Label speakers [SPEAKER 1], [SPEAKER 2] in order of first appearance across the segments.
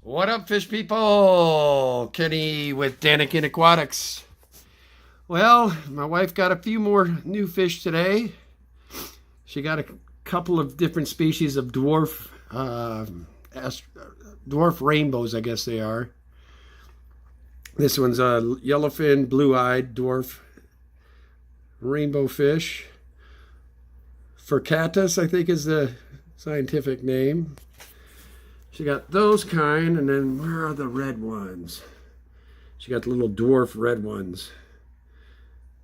[SPEAKER 1] What up, fish people? Kenny with Danikin Aquatics. Well, my wife got a few more new fish today. She got a couple of different species of dwarf rainbows, I guess they are. This one's a yellowfin, blue-eyed dwarf rainbow fish. Furcatus, I think, is the scientific name. She got those kind, and then where are the red ones? She got the little dwarf red ones.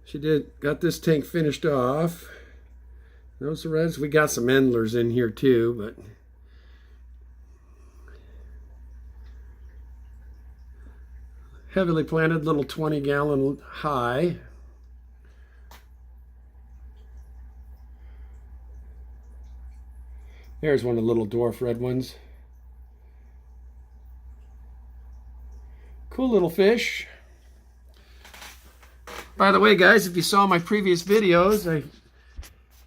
[SPEAKER 1] She got this tank finished off. Those are reds. We got some endlers in here too, but heavily planted little 20-gallon high. There's one of the little dwarf red ones. Cool little fish. By the way, guys, if you saw my previous videos, I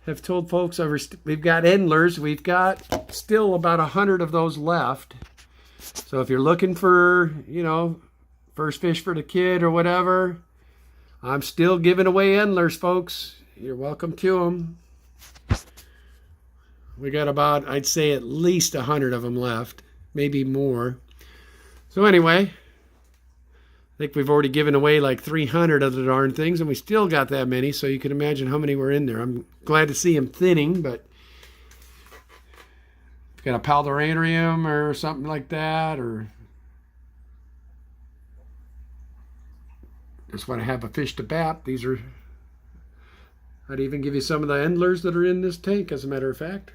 [SPEAKER 1] have told folks we've got endlers. We've got still about 100 of those left. So if you're looking for, first fish for the kid or whatever, I'm still giving away endlers, folks. You're welcome to them. We got about, I'd say, at least 100 of them left, maybe more. So anyway, I think we've already given away like 300 of the darn things, and we still got that many, so you can imagine how many were in there. I'm glad to see them thinning, but if you got a paludarium or something like that, or just want to have a fish to bat, I'd even give you some of the endlers that are in this tank, as a matter of fact.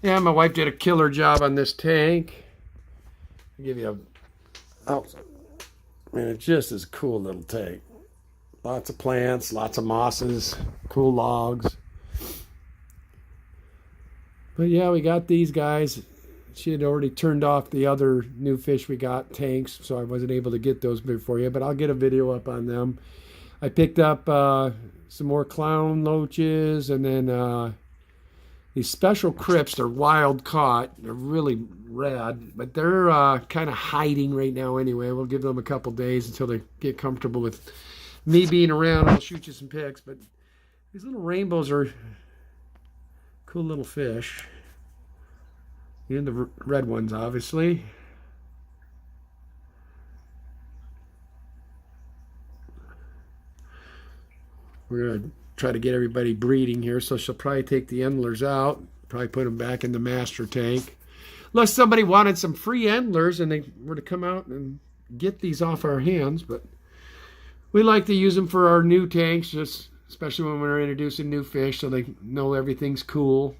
[SPEAKER 1] Yeah, my wife did a killer job on this tank. I'll give you man, it just is a cool little tank. Lots of plants, lots of mosses, cool logs. But yeah, we got these guys. She had already turned off the other new fish we got tanks, so I wasn't able to get those before you, but I'll get a video up on them. I picked up some more clown loaches, and then these special crypts. They're wild caught. They're really rad, but they're kind of hiding right now anyway. We'll give them a couple days until they get comfortable with me being around. I'll shoot you some pics, but these little rainbows are cool little fish. And the red ones, obviously. We're going to try to get everybody breeding here, so she'll probably take the endlers out, probably put them back in the master tank. Unless somebody wanted some free endlers and they were to come out and get these off our hands, but we like to use them for our new tanks, just especially when we're introducing new fish, so they know everything's cool.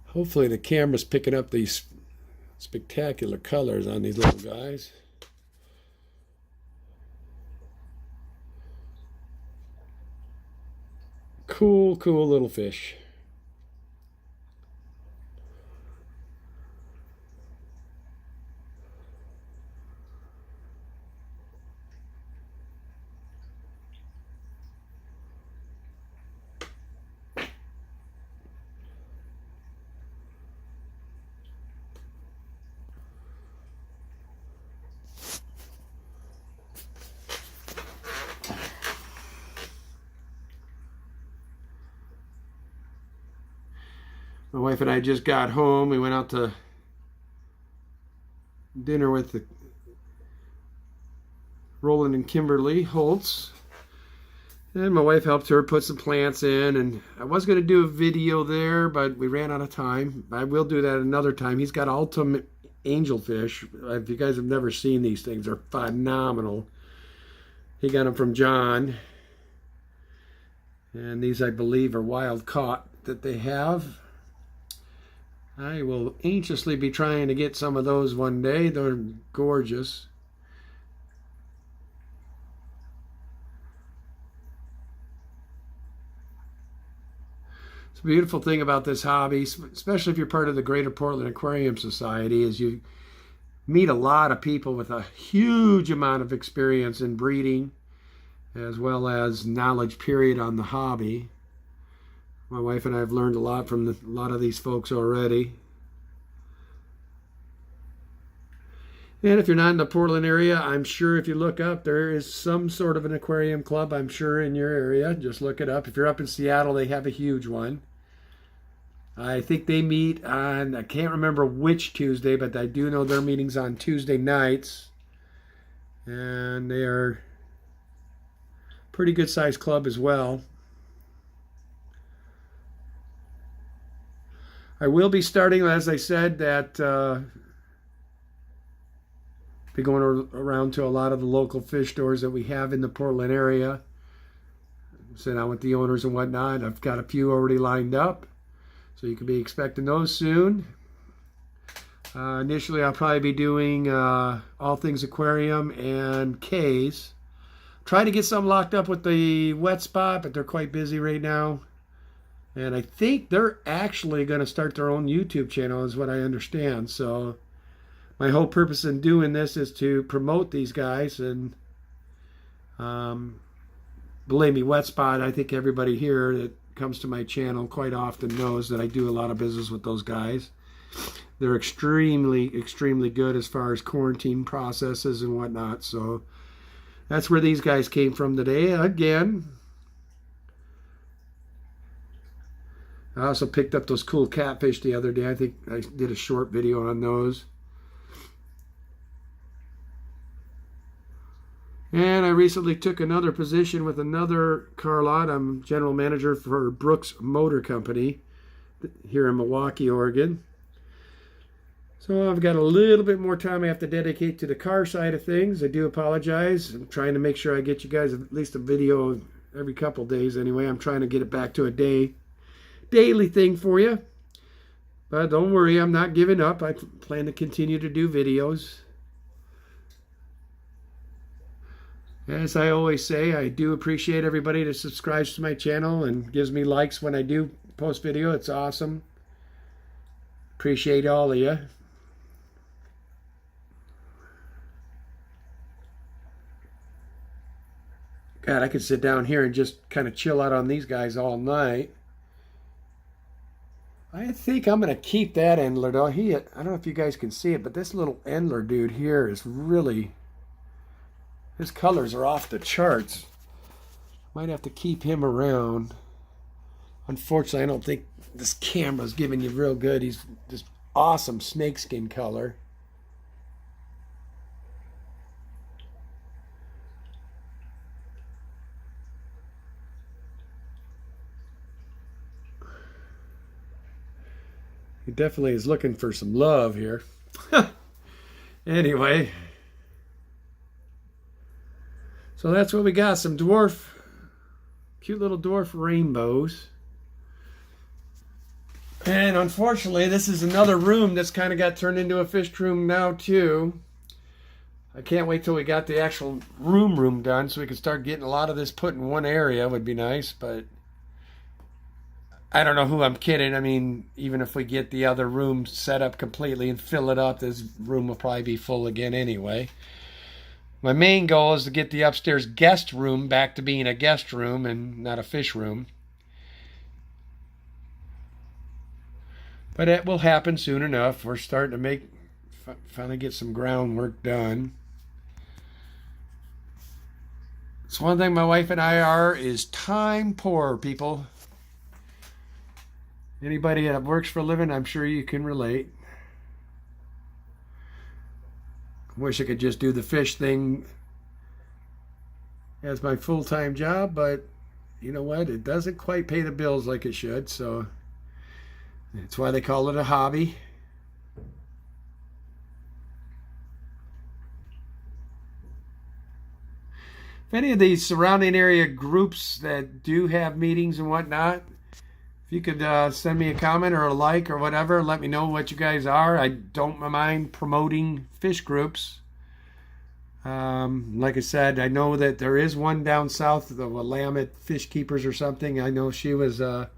[SPEAKER 1] Hopefully the camera's picking up these spectacular colors on these little guys. Cool little fish. My wife and I just got home. We went out to dinner with the Roland and Kimberly Holtz. And my wife helped her put some plants in, and I was going to do a video there, but we ran out of time. I will do that another time. He's got ultimate angelfish. If you guys have never seen these things, they're phenomenal. He got them from John. And these, I believe, are wild caught that they have. I will anxiously be trying to get some of those one day. They're gorgeous. It's a beautiful thing about this hobby, especially if you're part of the Greater Portland Aquarium Society, is you meet a lot of people with a huge amount of experience in breeding, as well as knowledge period on the hobby. My wife and I have learned a lot from a lot of these folks already. And if you're not in the Portland area, I'm sure if you look up, there is some sort of an aquarium club, I'm sure, in your area. Just look it up. If you're up in Seattle, they have a huge one. I think they meet on, I can't remember which Tuesday, but I do know their meeting's on Tuesday nights. And they are a pretty good sized club as well. I will be starting, as I said, that be going around to a lot of the local fish stores that we have in the Portland area. Sit down with the owners and whatnot. I've got a few already lined up, so you can be expecting those soon. Initially, I'll probably be doing all things aquarium and K's. Try to get some locked up with the wet spot, but they're quite busy right now. And I think they're actually going to start their own YouTube channel, is what I understand. So my whole purpose in doing this is to promote these guys. And believe me, Wet Spot, I think everybody here that comes to my channel quite often knows that I do a lot of business with those guys. They're extremely, extremely good as far as quarantine processes and whatnot. So that's where these guys came from today. Again, I also picked up those cool catfish the other day. I think I did a short video on those. And I recently took another position with another car lot. I'm general manager for Brooks Motor Company here in Milwaukee, Oregon. So I've got a little bit more time I have to dedicate to the car side of things. I do apologize. I'm trying to make sure I get you guys at least a video every couple days anyway. I'm trying to get it back to a daily thing for you. But don't worry, I'm not giving up. I plan to continue to do videos. As I always say, I do appreciate everybody that subscribes to my channel and gives me likes when I do post video. It's awesome. Appreciate all of you. God, I could sit down here and just kind of chill out on these guys all night. I think I'm going to keep that Endler, though. I don't know if you guys can see it, but this little Endler dude here is really... his colors are off the charts. Might have to keep him around. Unfortunately, I don't think this camera's giving you real good. He's this awesome snakeskin color. He definitely is looking for some love here. Anyway. So that's what we got. Some dwarf, cute little dwarf rainbows. And unfortunately, this is another room that's kind of got turned into a fish room now too. I can't wait till we got the actual room done so we can start getting a lot of this put in one area. Would be nice, but I don't know who I'm kidding. I mean, even if we get the other room set up completely and fill it up, this room will probably be full again anyway. My main goal is to get the upstairs guest room back to being a guest room and not a fish room. But it will happen soon enough. We're starting to finally get some groundwork done. It's one thing my wife and I are is time poor, people. Anybody that works for a living, I'm sure you can relate. Wish I could just do the fish thing as my full-time job, but you know what? It doesn't quite pay the bills like it should, so that's why they call it a hobby. If any of these surrounding area groups that do have meetings and whatnot, if you could send me a comment or a like or whatever, let me know what you guys are. I don't mind promoting fish groups. Like I said, I know that there is one down south, the Willamette Fish Keepers or something. I know she was a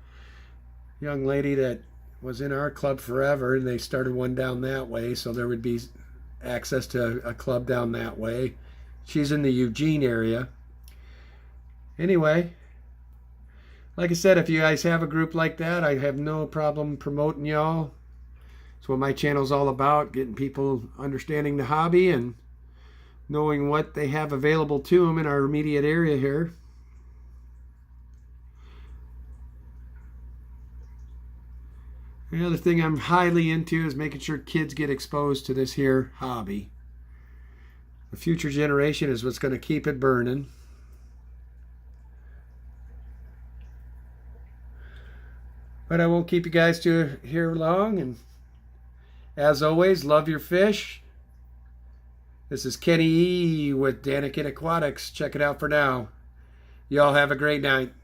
[SPEAKER 1] young lady that was in our club forever, and they started one down that way, so there would be access to a club down that way. She's in the Eugene area. Anyway, like I said, if you guys have a group like that, I have no problem promoting y'all. That's what my channel's all about, getting people understanding the hobby and knowing what they have available to them in our immediate area here. The other thing I'm highly into is making sure kids get exposed to this here hobby. The future generation is what's going to keep it burning. But I won't keep you guys to here long. And as always, love your fish. This is Kenny E with Danikin Aquatics. Check it out for now. Y'all have a great night.